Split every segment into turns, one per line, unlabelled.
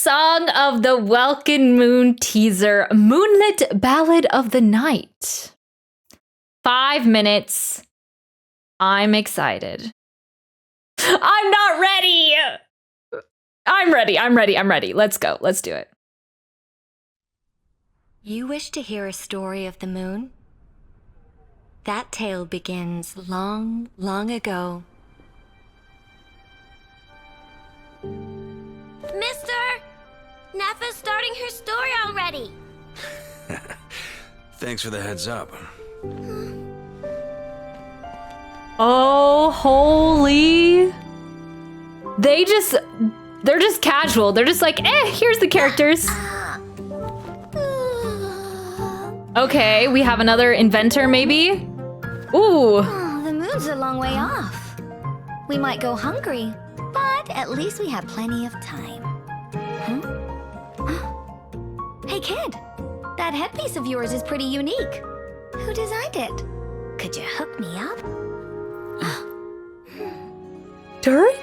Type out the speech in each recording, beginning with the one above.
Song of the Welkin Moon teaser, Moonlit Ballad of the Night. 5 minutes. I'm excited. I'm not ready! I'm ready. Let's go. Let's do it.
You wish to hear a story of the moon? That tale begins long, long ago.
Mister! Nefa's starting her story already!
Thanks for the heads up.
Oh, holy. They're just casual. They're just like, here's the characters. Okay, we have another inventor, maybe? Ooh.
Oh, the moon's a long way off. We might go hungry, but at least we have plenty of time. Huh? Hey, kid. That headpiece of yours is pretty unique. Who designed it? Could you hook me up?
Durin?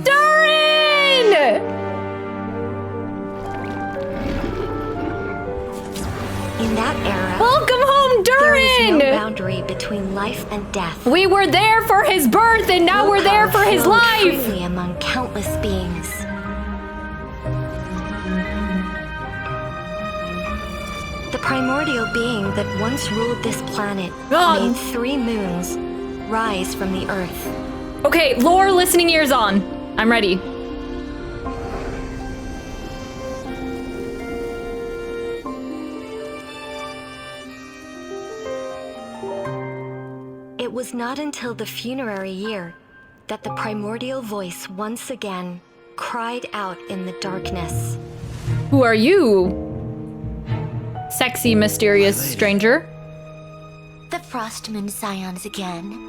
Durin!
In that era,
Welcome home,
there was
Durin!
no boundary between life and death.
We were there for his birth, and now we're there for his
Willpower
life!
flowed freely among countless beings. The primordial being that once ruled this planet made 3 moons rise from the earth.
Okay, lore listening ears on. I'm ready.
It was not until the funerary year that the primordial voice once again cried out in the darkness.
Who are you? Sexy, mysterious stranger.
The Frost Moon Scions again.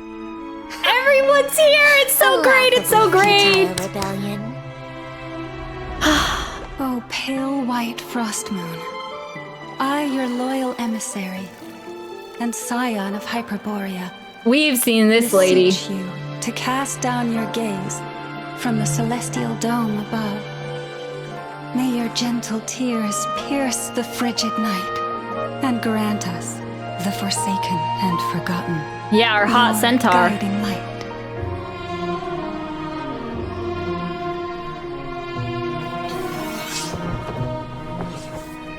Everyone's here! It's so great! It's so great!
Rebellion.
Oh, pale white frost moon, I, your loyal emissary, and scion of Hyperborea,
We've seen this lady.
beseech you to cast down your gaze from the celestial dome above. May your gentle tears pierce the frigid night and grant us the forsaken and forgotten.
Yeah, our hot
your
centaur.
guiding light.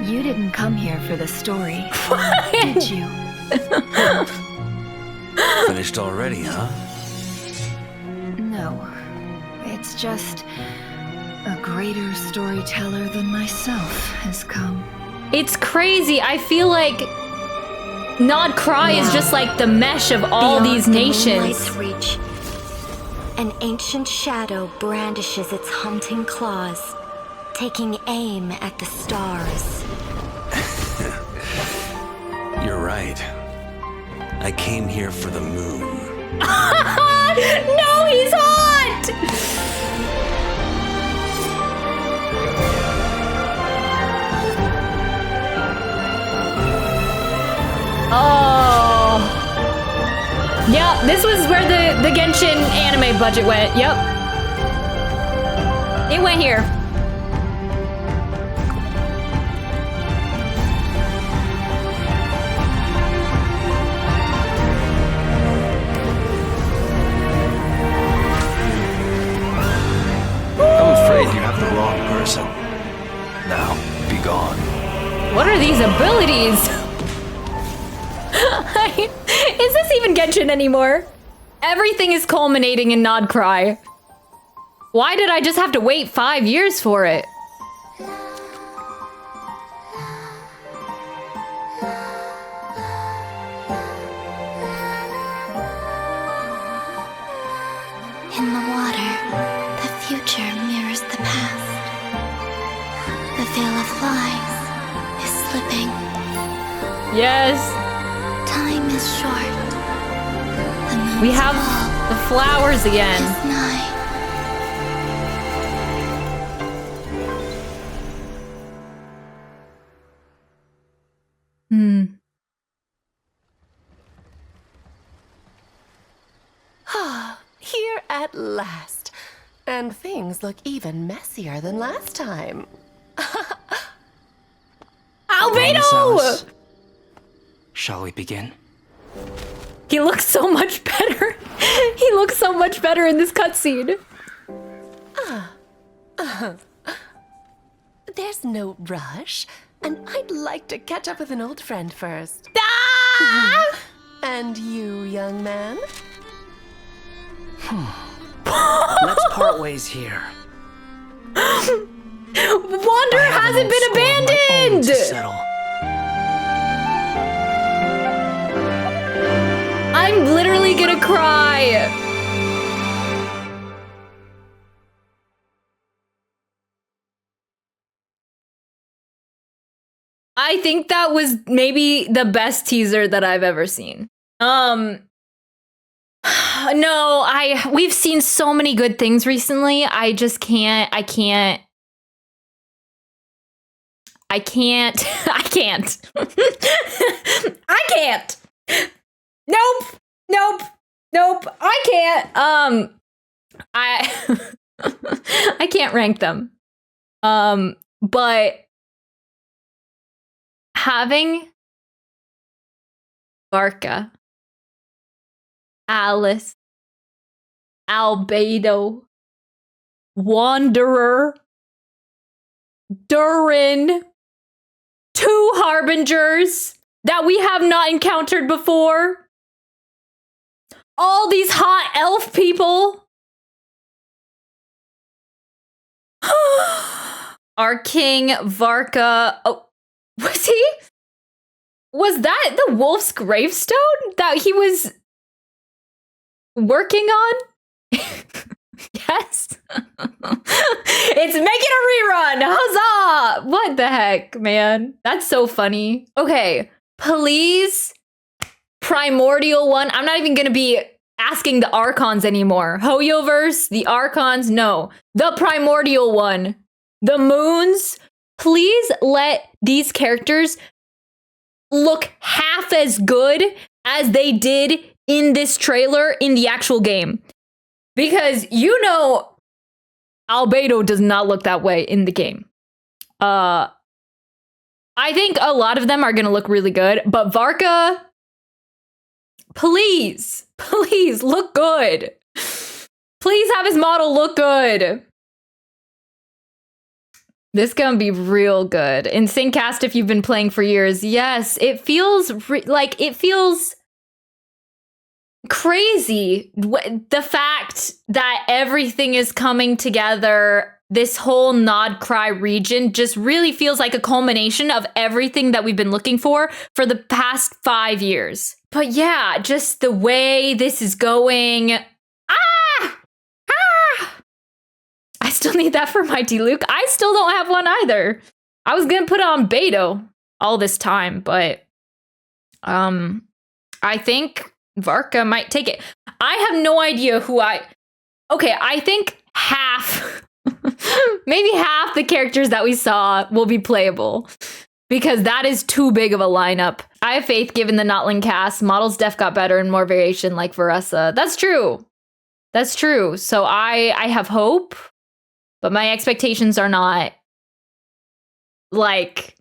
You didn't come here for the story, did you?
Finished already, huh?
No. It's just a greater storyteller than myself has come.
It's crazy. I feel like Nod Cry is just like the mesh of all
Beyond
these
the
nations.
moonlight's reach, an ancient shadow brandishes its hunting claws, taking aim at the stars.
You're right. I came here for the moon.
No, he's hot! Oh. Yep, this was where the Genshin anime budget went. Yep. It went here.
I'm afraid you have the wrong person. Now, be gone.
What are these abilities? Is this even Genshin anymore? Everything is culminating in Nod Cry. Why did I just have to wait 5 years for it?
In the water, the future mirrors the past. The veil of lies is slipping.
Yes.
Time is short. The moon's
We have
fall
the flowers again.
is nigh.
Here at last. And things look even messier than last time.
Albedo!
Shall we begin?
He looks so much better. He looks so much better in this cutscene.
There's no rush, and I'd like to catch up with an old friend first.
Ah!
And you, young man?
Let's part ways here.
Wander hasn't been abandoned!
To settle.
I'm literally gonna cry. I think that was maybe the best teaser that I've ever seen. No, we've seen so many good things recently. I just can't. I can't. I can't. Nope. I can't. I can't rank them. But having Varka, Alice, Albedo, Wanderer, Durin, 2 harbingers that we have not encountered before. All these hot elf people. Our king, Varka. Oh, was that the wolf's gravestone that he was working on? Yes. It's making a rerun. Huzzah! What the heck, man? That's so funny. Okay, please, primordial one. I'm not even gonna be asking the Archons anymore. Hoyoverse, the Archons, no. The primordial one. The moons. Please let these characters look half as good as they did in this trailer in the actual game. Because you know Albedo does not look that way in the game. I think a lot of them are gonna look really good, but Varka, please look good. Please have his model look good. This is gonna be real good. In Syncast, if you've been playing for years, yes, it feels it feels crazy. The fact that everything is coming together, this whole Nod Cry region just really feels like a culmination of everything that we've been looking for the past 5 years. But yeah, just the way this is going. I still need that for my Diluc. I still don't have one either. I was gonna put it on Beto all this time, but I think Varka might take it. I have no idea who I think half, maybe half the characters that we saw will be playable, because that is too big of a lineup. I have faith given the Notling cast. Models def got better and more variation like Varessa. That's true. So I have hope. But my expectations are not like,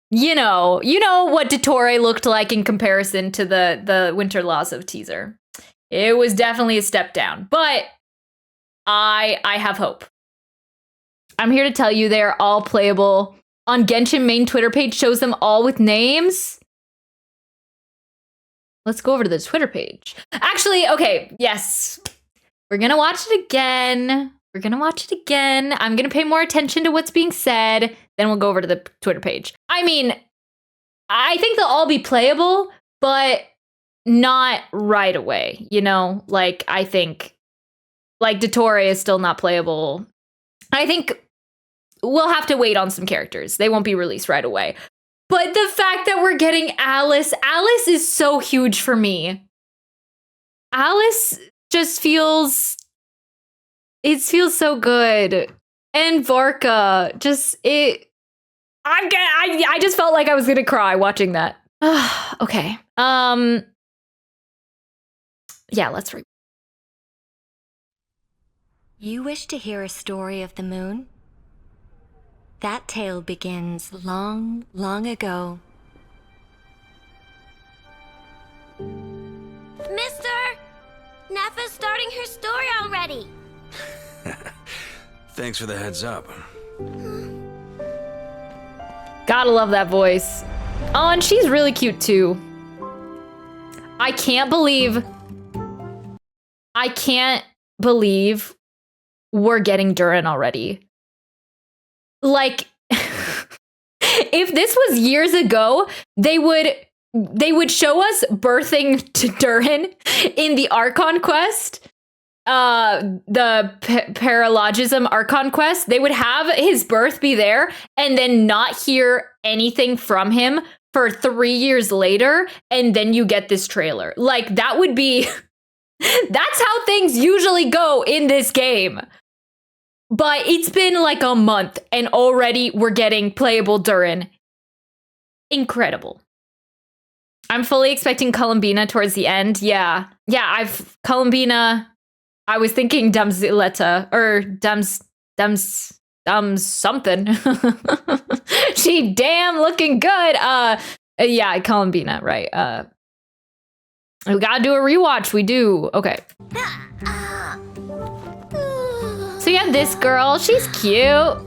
you know what Dottore looked like in comparison to the Winter Laws of teaser. It was definitely a step down, but I have hope. I'm here to tell you they're all playable. On Genshin main Twitter page shows them all with names. Let's go over to the Twitter page. Actually, okay, yes. We're gonna watch it again. I'm going to pay more attention to what's being said. Then we'll go over to the Twitter page. I mean, I think they'll all be playable, but not right away. You know, like, I think, like, Dottore is still not playable. I think we'll have to wait on some characters. They won't be released right away. But the fact that we're getting Alice is so huge for me. Alice just feels so good. And Varka, I just felt like I was gonna cry watching that. Okay. Yeah, let's read.
You wish to hear a story of the moon? That tale begins long, long ago.
Mister! Nefa's starting her story already.
Thanks for the heads up.
Gotta love that voice. Oh, and she's really cute too. I can't believe we're getting Durin already. Like, if this was years ago, they would show us birthing to Durin in the Archon quest. The Paralogism Archon quest. They would have his birth be there and then not hear anything from him for 3 years later, and then you get this trailer. Like, that would be... That's how things usually go in this game. But it's been like a month, and already we're getting playable Durin. Incredible. I'm fully expecting Columbina towards the end. Yeah, Columbina... I was thinking Dumziletta, or Dums something. She damn looking good. Yeah, Columbina, right. We gotta do a rewatch, we do. Okay. So yeah, this girl, she's cute.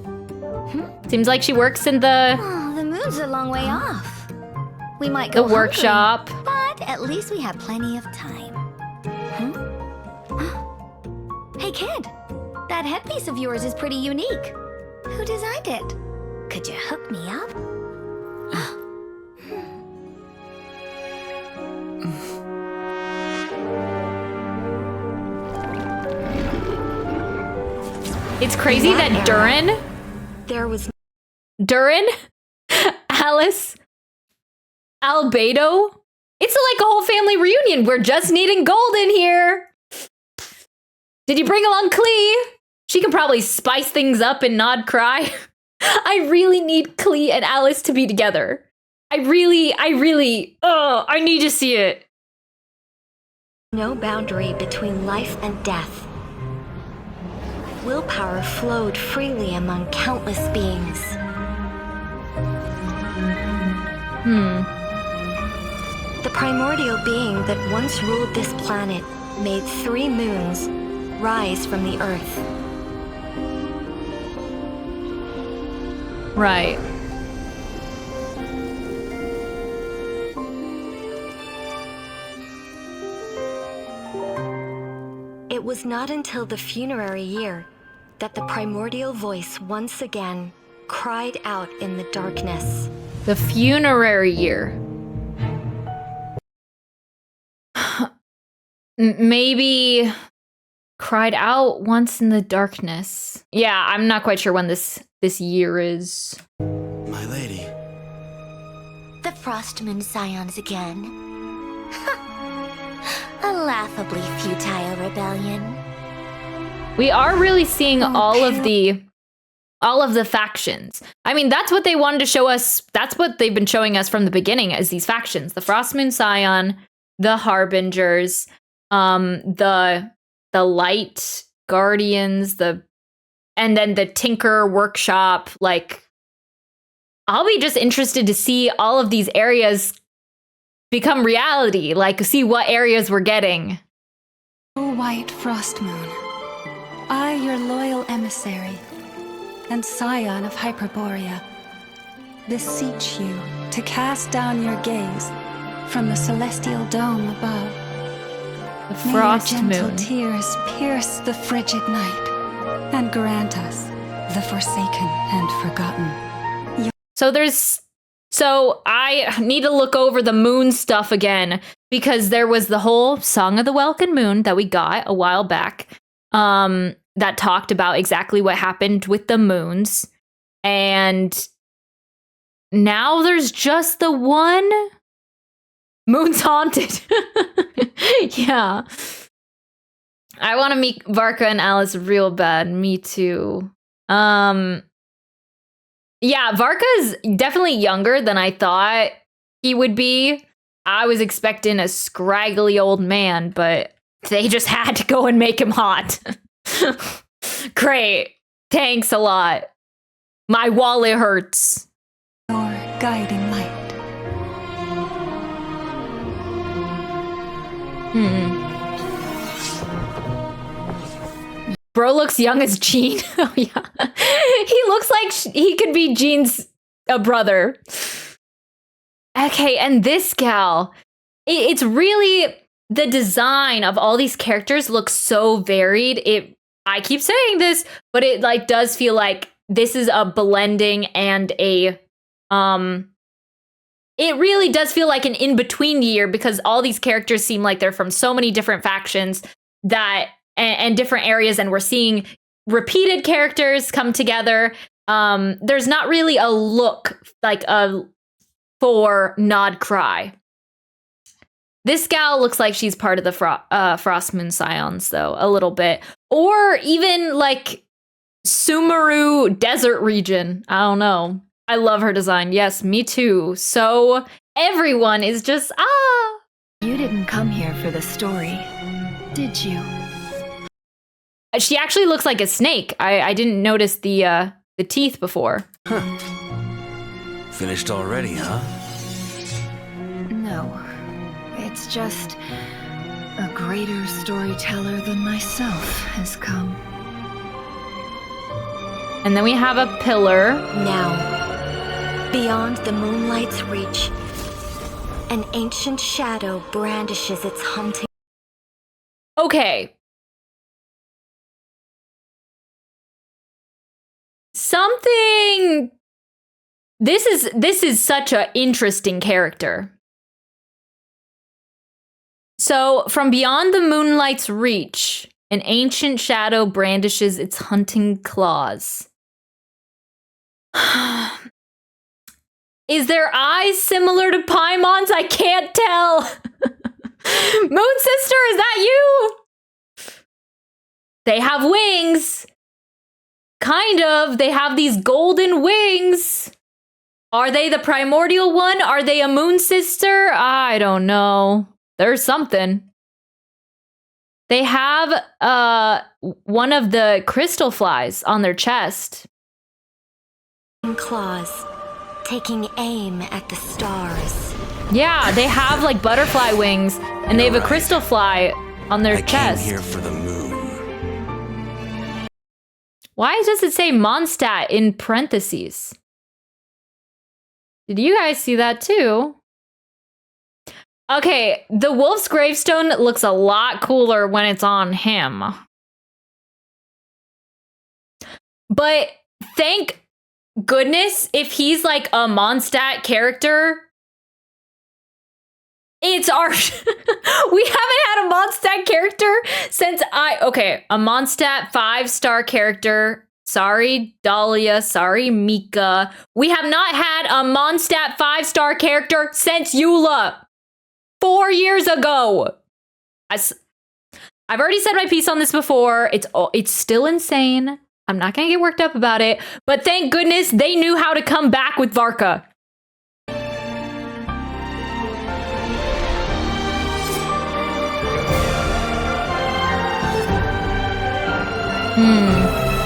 Seems like she works in the...
Oh, the moon's a long way off. We might go
the workshop.
Hungry, but at least we have plenty of time. Hey kid, that headpiece of yours is pretty unique. Who designed it? Could you hook me up?
It's crazy that Durin, Alice, Albedo, it's like a whole family reunion. We're just needing gold in here. Did you bring along Klee? She can probably spice things up and not cry. I really need Klee and Alice to be together. I need to see it.
No boundary between life and death. Willpower flowed freely among countless beings. The primordial being that once ruled this planet made 3 moons rise from the earth.
Right.
It was not until the funerary year that the primordial voice once again cried out in the darkness.
The funerary year. Maybe cried out once in the darkness. Yeah, I'm not quite sure when this year is.
My lady.
The Frostmoon Scions again. A laughably futile rebellion.
We are really seeing all of the factions. I mean, that's what they wanted to show us. That's what they've been showing us from the beginning as these factions. The Frostmoon Scion, the Harbingers, the Light Guardians, and then the Tinker Workshop. Like, I'll be just interested to see all of these areas become reality. Like, see what areas we're getting.
O white frost moon, I, your loyal emissary, and scion of Hyperborea, beseech you to cast down your gaze from the celestial dome above.
The frost
May your gentle
moon.
tears pierce the frigid night, and grant us the forsaken and forgotten.
So I need to look over the moon stuff again, because there was the whole Song of the Welkin Moon that we got a while back, that talked about exactly what happened with the moons. And now there's just the one. Moon's haunted. Yeah. I want to meet Varka and Alice real bad. Me too. Yeah, Varka's definitely younger than I thought he would be. I was expecting a scraggly old man, but they just had to go and make him hot. Great. Thanks a lot. My wallet hurts.
Your guiding light.
Bro looks young as Jean. Oh, yeah. He looks like he could be Jean's brother. Okay, and this gal. It's really... The design of all these characters looks so varied. I keep saying this, but it like does feel like this is a blending and a... It really does feel like an in-between year because all these characters seem like they're from so many different factions that and different areas, and we're seeing repeated characters come together. There's not really a look like for Nod Cry. This gal looks like she's part of the Frost Moon Scions, though, a little bit. Or even like Sumeru Desert region. I don't know. I love her design. Yes, me too. So everyone is just,
You didn't come here for the story, did you?
She actually looks like a snake. I didn't notice the teeth before.
Finished already, huh?
No. It's just a greater storyteller than myself has come.
And then we have a pillar.
Now, beyond the moonlight's reach, an ancient shadow brandishes its hunting.
Okay. Something... This is such an interesting character. So, from beyond the moonlight's reach, an ancient shadow brandishes its hunting claws. Is their eyes similar to Paimon's? I can't tell. Moon Sister, is that you? They have wings. Kind of. They have these golden wings. Are they the primordial one? Are they a Moon Sister? I don't know. There's something. They have one of the crystal flies on their chest.
Claws, taking aim at the stars.
Yeah, they have like butterfly wings, and they have a crystal fly on their chest.
I came here for the moon.
Why does it say Mondstadt in parentheses? Did you guys see that too? Okay, the wolf's gravestone looks a lot cooler when it's on him. But thank goodness if he's like a Mondstadt character, it's our... We haven't had a Mondstadt character since a Mondstadt 5-star character. Sorry, Dahlia. Sorry, Mika. We have not had a Mondstadt 5-star character since Eula. 4 years ago. I've already said my piece on this before. It's still insane. I'm not gonna get worked up about it, but thank goodness they knew how to come back with Varka.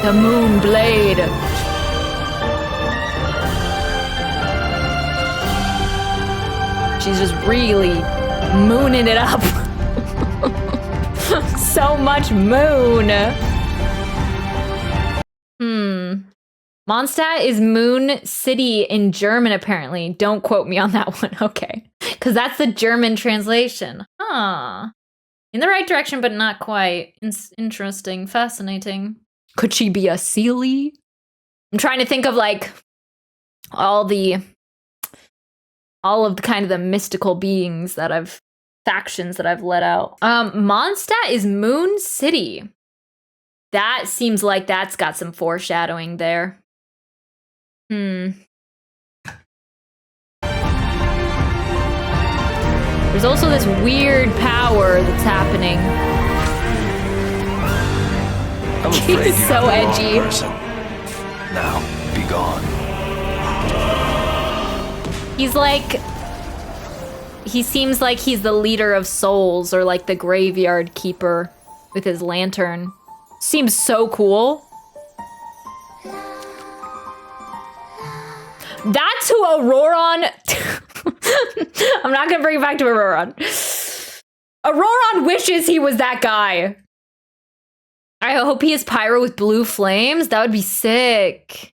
The Moon Blade. She's just really mooning it up. So much moon. Mondstadt is Moon City in German, apparently. Don't quote me on that one. Okay. Because that's the German translation. Huh. In the right direction, but not quite. Interesting. Fascinating. Could she be a Seelie? I'm trying to think of like all of the kind of the mystical beings that factions that I've let out. Mondstadt is Moon City. That seems like that's got some foreshadowing there. There's also this weird power that's happening.
I'm afraid
He's
you're
so
the wrong
edgy.
person. Now, be gone.
He's like... He seems like he's the leader of souls, or like the graveyard keeper with his lantern. Seems so cool. That's who Auroron... I'm not gonna bring it back to Auroron. Auroron wishes he was that guy. I hope he is pyro with blue flames. That would be sick.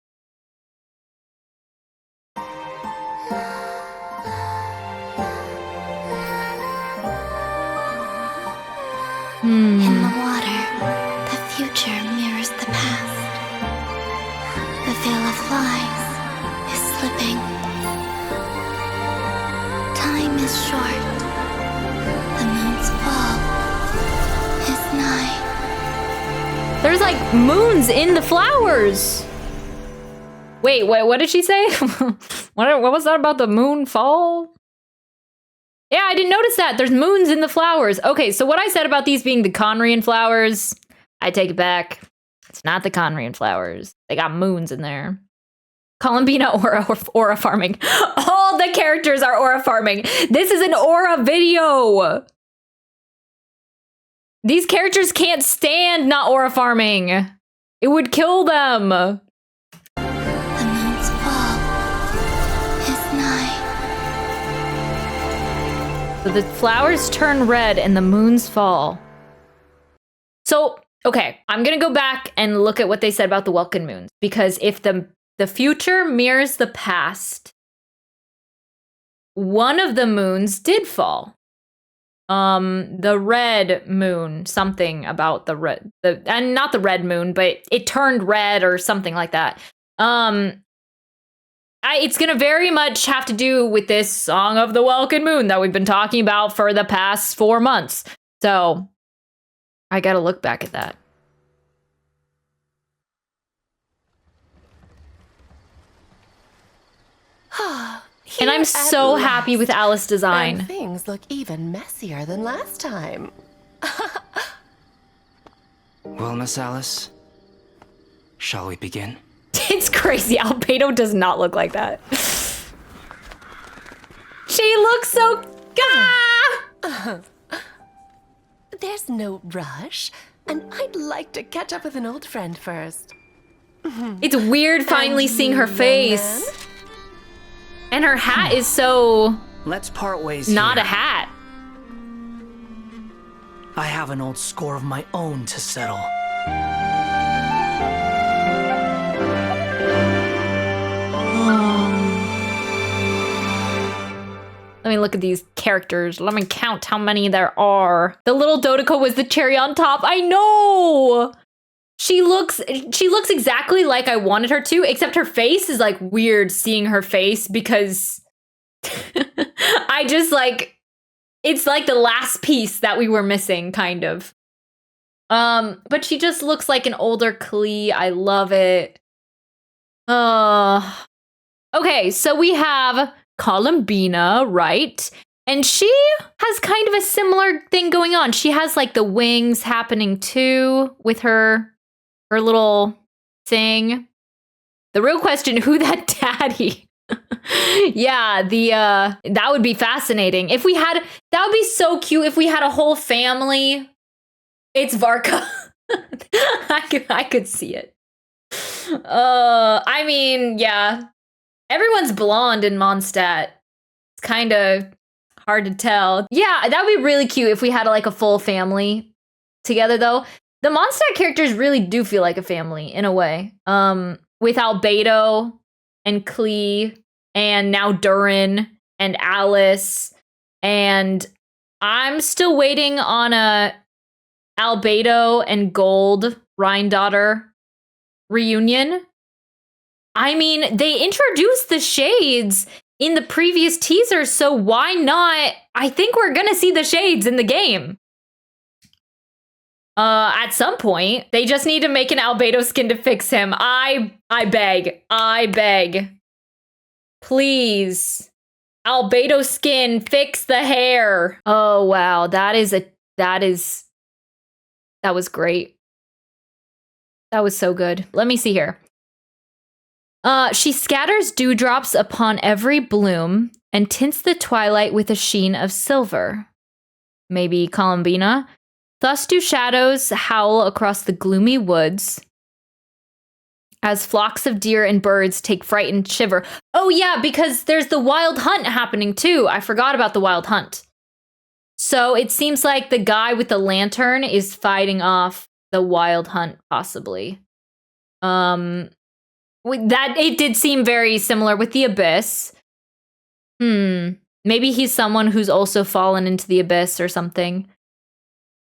In the water, the future mirrors the past. The veil of lies is slipping. Time is short. The moon's fall is nigh.
There's like moons in the flowers. Wait, what did she say? What was that about the moon fall? Yeah, I didn't notice that. There's moons in the flowers. Okay, so what I said about these being the Conrian flowers, I take it back. It's not the Conrian flowers. They got moons in there. Columbina aura farming. All the characters are aura farming. This is an aura video. These characters can't stand not aura farming. It would kill them.
The moon's fall is nigh.
So the flowers turn red and the moons fall. So, okay, I'm gonna go back and look at what they said about the Welkin Moons, because if the future mirrors the past, one of the moons did fall. The red moon, something about the red, and not the red moon, but it turned red or something like that. It's gonna very much have to do with this Song of the Welkin Moon that we've been talking about for the past 4 months. So I gotta look back at that. And I'm so happy with Alice design.
And things look even messier than last time.
Well, Miss Alice, shall we begin?
It's crazy. Albedo does not look like that. She looks so...
There's no rush, and I'd like to catch up with an old friend first.
It's weird finally seeing her face. And her hat is so...
Let's part ways
not
here.
a hat.
I have an old score of my own to settle.
Let me look at these characters. Let me count how many there are. The little Dodoko was the cherry on top. I know! She looks exactly like I wanted her to, except her face is like weird seeing her face because I just like, it's like the last piece that we were missing, kind of. But she just looks like an older Klee. I love it. Okay, so we have Columbina, right? And she has kind of a similar thing going on. She has like the wings happening too with her little thing. The real question, who that daddy? Yeah, that would be fascinating. If we had, that would be so cute if we had a whole family. It's Varka. I could see it. I mean, yeah. Everyone's blonde in Mondstadt. It's kind of hard to tell. Yeah, that would be really cute if we had like a full family together though. The Mondstadt characters really do feel like a family in a way. With Albedo and Klee and now Durin and Alice. And I'm still waiting on a Albedo and Gold Rhine-daughter reunion. I mean, they introduced the shades in the previous teaser, so why not? I think we're gonna see the shades in the game. At some point. They just need to make an Albedo skin to fix him. I beg. Please. Albedo skin, fix the hair. Oh wow, that was great. That was so good. Let me see here. She scatters dewdrops upon every bloom and tints the twilight with a sheen of silver. Maybe Columbina. Thus do shadows howl across the gloomy woods as flocks of deer and birds take fright and shiver. Oh yeah, because there's the wild hunt happening too. I forgot about the wild hunt. So it seems like the guy with the lantern is fighting off the wild hunt, possibly. That it did seem very similar with the abyss. Maybe he's someone who's also fallen into the abyss or something.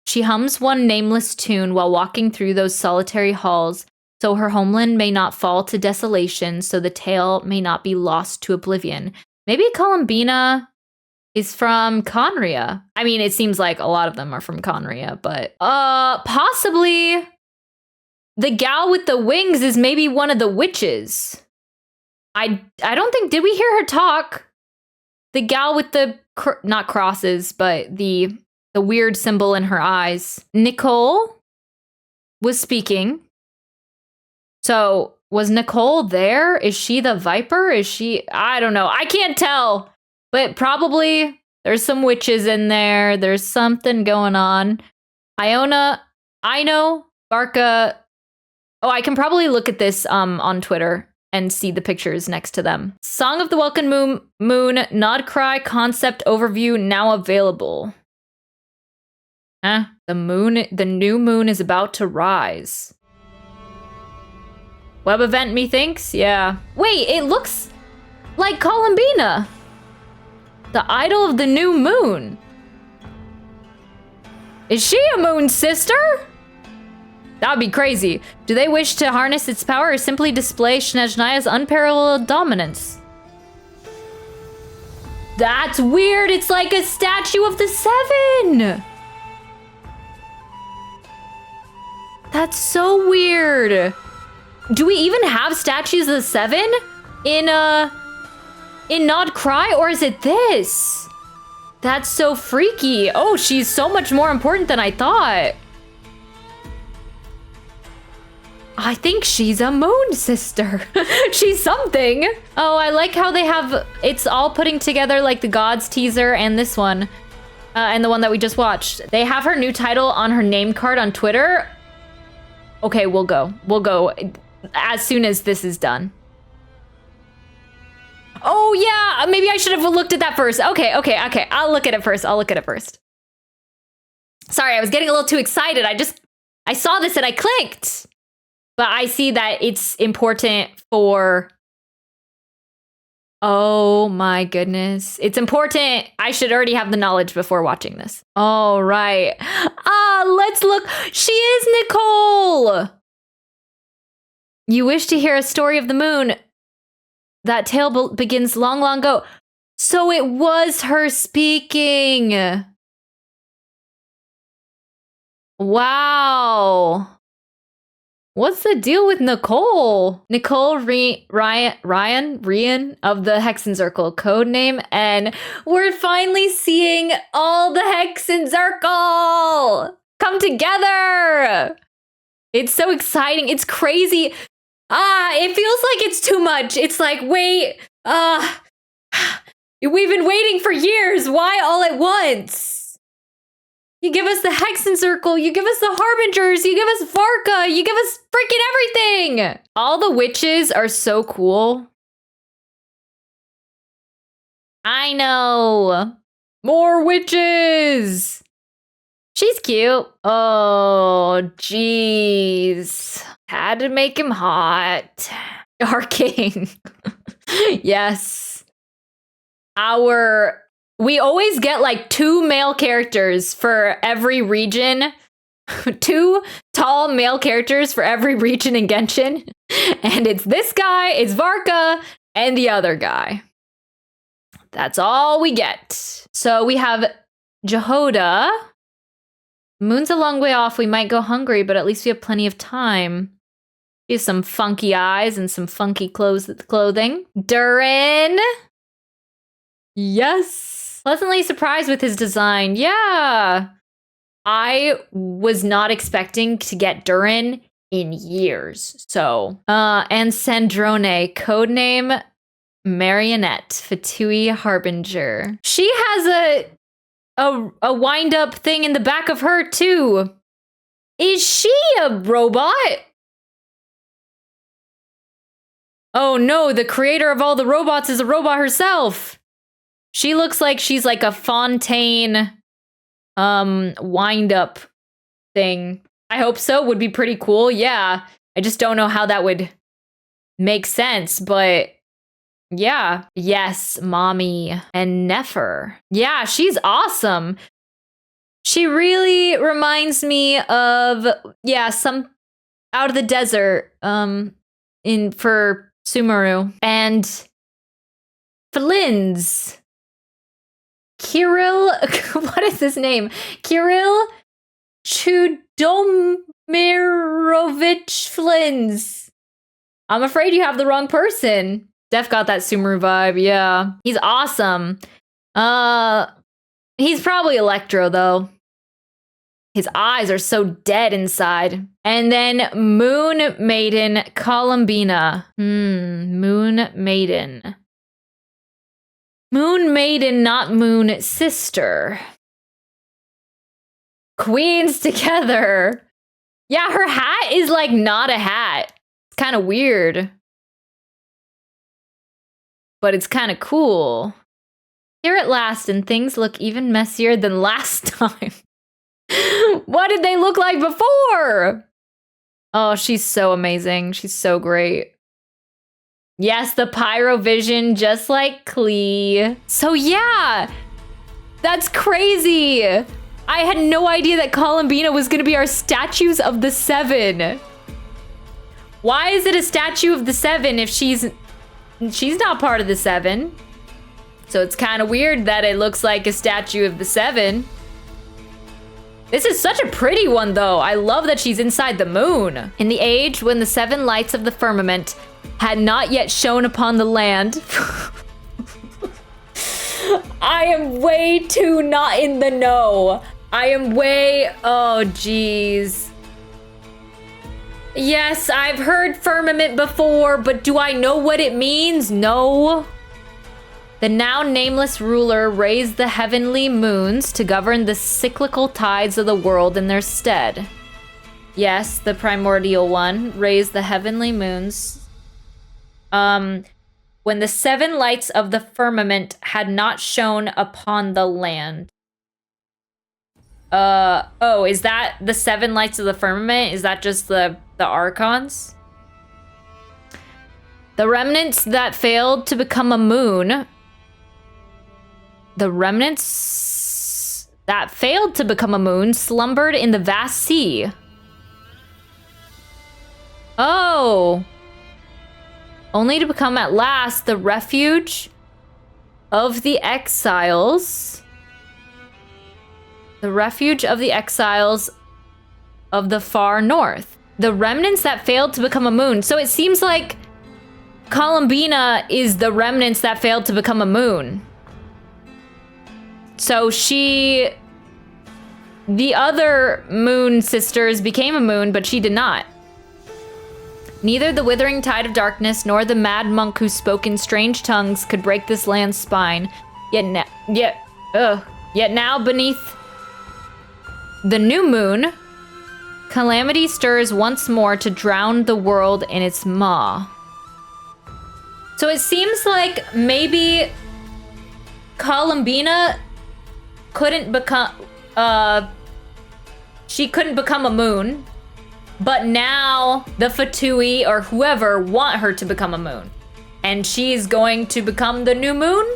She hums one nameless tune while walking through those solitary halls, so her homeland may not fall to desolation, so the tale may not be lost to oblivion. Maybe Columbina is from Conria. I mean, it seems like a lot of them are from Conria, but possibly the gal with the wings is maybe one of the witches. I don't think, did we hear her talk? The gal with the not crosses, but the weird symbol in her eyes. Nicole was speaking. So was Nicole there? Is she the Viper? Is she? I don't know. I can't tell. But probably there's some witches in there. There's something going on. Iona, Ino, Barca. Oh, I can probably look at this on Twitter and see the pictures next to them. Song of the Welkin Moon, Nod Cry concept overview now available. The new moon is about to rise. Web event, methinks? Yeah. Wait, it looks like Columbina, the idol of the new moon. Is she a moon sister? That'd be crazy. Do they wish to harness its power or simply display Snezhnaya's unparalleled dominance? That's weird. It's like a statue of the Seven. That's so weird. Do we even have statues of the Seven in Nod Cry, or is it this? That's so freaky. Oh, she's so much more important than I thought. I think she's a moon sister. She's something. Oh, I like how they have, it's all putting together like the gods teaser and this one. And the one that we just watched. They have her new title on her name card on Twitter. Okay, we'll go. We'll go as soon as this is done. Oh yeah, maybe I should have looked at that first. Okay. I'll look at it first. Sorry, I was getting a little too excited. I saw this and I clicked. But I see that it's important for... Oh my goodness. It's important. I should already have the knowledge before watching this. All right. Let's look. She is Nicole. You wish to hear a story of the moon. That tale begins long, long ago. So it was her speaking. Wow. What's the deal with Nicole? Nicole Ryan of the Hexenzirkel codename, and we're finally seeing all the Hexenzirkel come together. It's so exciting. It's crazy. It feels like it's too much. It's like, wait, we've been waiting for years. Why all at once? You give us the Hexenzirkel, you give us the Harbingers, you give us Varka, you give us freaking everything! All the witches are so cool. I know. More witches! She's cute. Oh, jeez. Had to make him hot. Our king. Yes. We always get like 2 male characters for every region. 2 tall male characters for every region in Genshin. And it's this guy, it's Varka, and the other guy. That's all we get. So we have Jehoda. Moon's a long way off. We might go hungry, but at least we have plenty of time. She has some funky eyes and some funky clothing. Durin. Yes. Pleasantly surprised with his design. Yeah. I was not expecting to get Durin in years. So, and Sandrone, codename Marionette, Fatui Harbinger. She has a wind-up thing in the back of her, too. Is she a robot? Oh no, the creator of all the robots is a robot herself. She looks like she's like a Fontaine wind up thing. I hope so. Would be pretty cool. Yeah. I just don't know how that would make sense, but yeah. Yes, Mommy and Nefer. Yeah, she's awesome. She really reminds me of some Out of the Desert for Sumeru and Flynn's Kirill. What is his name? Kirill Chudomirovich Flynn's. I'm afraid you have the wrong person. Def got that Sumeru vibe. Yeah, he's awesome. He's probably Electro though. His eyes are so dead inside. And then Moon Maiden Columbina. Moon Maiden. Moon Maiden, not Moon Sister. Queens together. Yeah, her hat is like not a hat. It's kind of weird. But it's kind of cool. Here at last, and things look even messier than last time. What did they look like before? Oh, she's so amazing. She's so great. Yes, the Pyrovision, just like Klee. So yeah, that's crazy. I had no idea that Columbina was going to be our statues of the Seven. Why is it a statue of the Seven if she's not part of the Seven? So it's kind of weird that it looks like a statue of the Seven. This is such a pretty one, though. I love that she's inside the moon. In the age when the 7 lights of the firmament had not yet shone upon the land. I am way too not in the know. Oh, geez. Yes, I've heard firmament before, but do I know what it means? No. The now nameless ruler raised the heavenly moons to govern the cyclical tides of the world in their stead. Yes, the primordial one raised the heavenly moons. When the 7 lights of the firmament had not shone upon the land. Oh, is that the 7 lights of the firmament? Is that just the archons? The remnants that failed to become a moon. The remnants that failed to become a moon slumbered in the vast sea. Oh. Only to become at last the refuge of the exiles. The refuge of the exiles of the far north. The remnants that failed to become a moon. So it seems like Columbina is the remnants that failed to become a moon. So the other moon sisters became a moon, but she did not. Neither the withering tide of darkness nor the mad monk who spoke in strange tongues could break this land's spine. Yet now beneath the new moon, calamity stirs once more to drown the world in its maw. So it seems like maybe Columbina couldn't become a moon, but now the Fatui or whoever want her to become a moon, and she's going to become the new moon.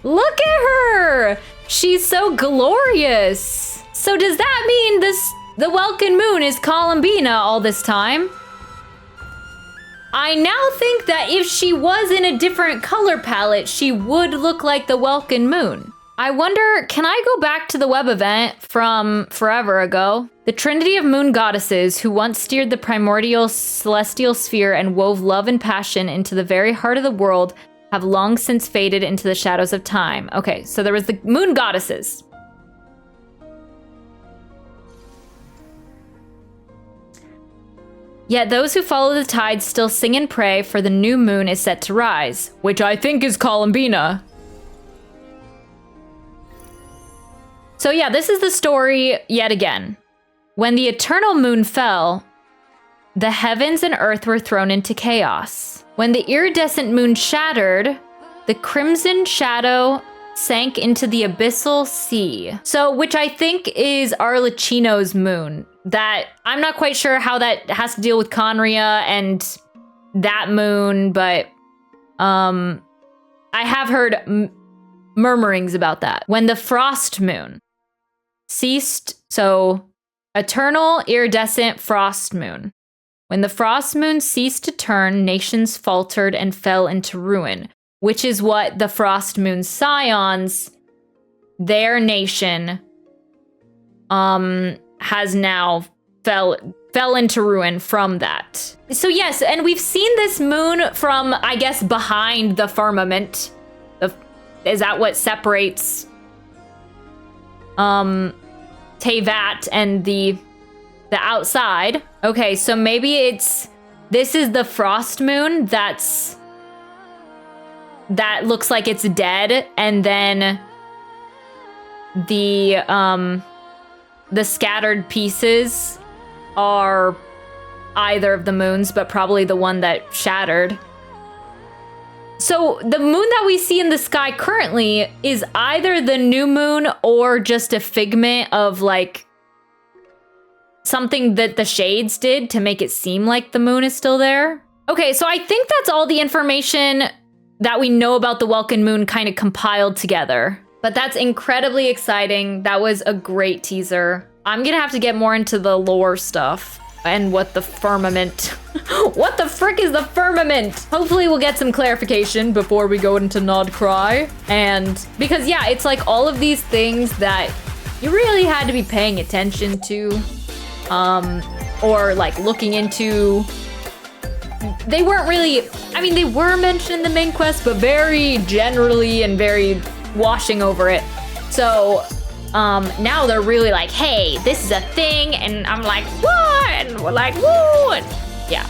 Look at her, she's so glorious. So does that mean the Welkin Moon is Columbina all this time? I now think that if she was in a different color palette, she would look like the Welkin Moon. I wonder, can I go back to the web event from forever ago? The trinity of moon goddesses who once steered the primordial celestial sphere and wove love and passion into the very heart of the world have long since faded into the shadows of time. Okay, so there was the moon goddesses. Yet those who follow the tides still sing and pray, for the new moon is set to rise, which I think is Columbina. So yeah, this is the story yet again. When the eternal moon fell, the heavens and earth were thrown into chaos. When the iridescent moon shattered, the crimson shadow sank into the abyssal sea. So, which I think is Arlecchino's moon. That, I'm not quite sure how that has to deal with Conria and that moon, but I have heard murmurings about that. When the frost moon ceased, so eternal iridescent frost moon. When the frost moon ceased to turn, nations faltered and fell into ruin, which is what the frost moon scions, their nation, has now fell into ruin from that. So yes, and we've seen this moon from, I guess, behind the firmament. Is that what separates Teyvat and the outside? Okay, so maybe this is the frost moon that looks like it's dead, and then the scattered pieces are either of the moons, but probably the one that shattered. So the moon that we see in the sky currently is either the new moon or just a figment of like something that the shades did to make it seem like the moon is still there. Okay, so I think that's all the information that we know about the Welkin Moon kind of compiled together. But that's incredibly exciting. That was a great teaser. I'm gonna have to get more into the lore stuff and what the firmament, what the frick is the firmament? Hopefully we'll get some clarification before we go into Nod Cry. And because yeah, it's like all of these things that you really had to be paying attention to, or like looking into. They weren't really, I mean, they were mentioned in the main quest, but very generally and very washing over it. So now they're really like, hey, this is a thing, and I'm like, what? And we're like, woo! And yeah.